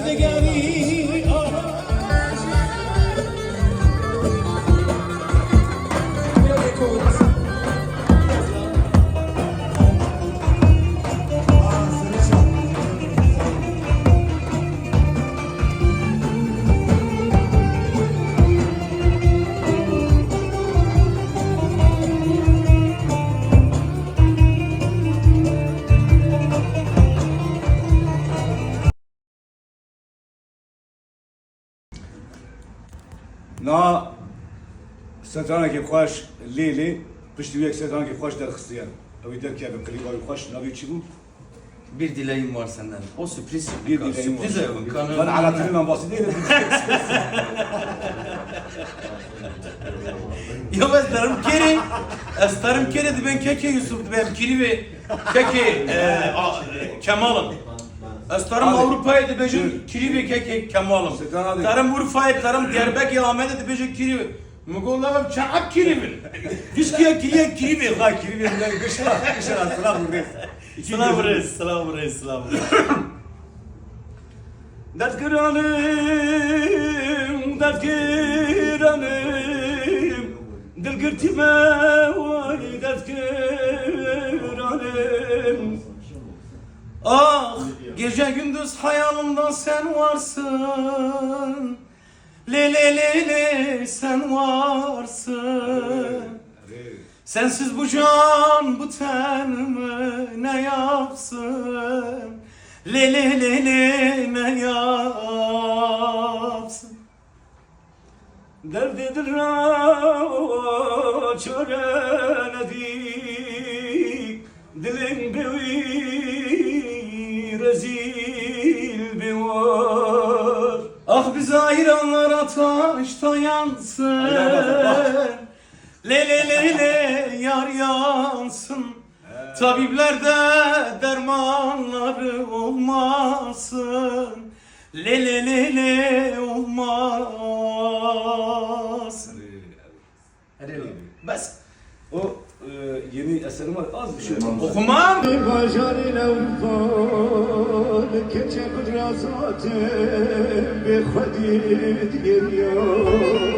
دگری آرام نا ستانه که خوش لیلی پشت یک ستانه که خوش در خستیان اوی در که به قریبای خوش نبی چی بود؟ Bir dileğim var senden. O sürpriz. Bir dileğim var. Sürpriz evin. Ben alatırından bahsedeyim. Ya ben darım kere. Estarım kere de ben keke Yusuf ben kiri ve keke Kemal'ım. Estarım Avrupa'ya da bejim kiri ve keke Kemal'ım. Tarım Urfa'ya tarım Diyarbakır Ahmet'e de bejim kiri. Mugollah'ım çaak kiri mi? Viskiye kiri mi? Ha kiri bir yerden kışa selam buraya. Selam reis. Dert kıranım, dil gırtime vay dert kıranım. Ah gece gündüz hayalimda sen varsın. Le sen varsın. Sensiz bu can bu tenimi ne yapsın? Le ne yapsın? Derdidir çörenedik dilin bevi rezil bir var. Ah bize ayıranlar ateşte yansın. Le yar yansın. Tabiplerde dermanları olmasın. Le olmasın. Bas. O yeni eserim var az bir şey. Okumam. باشار الأوطان كتب راساتي بخديد اليوم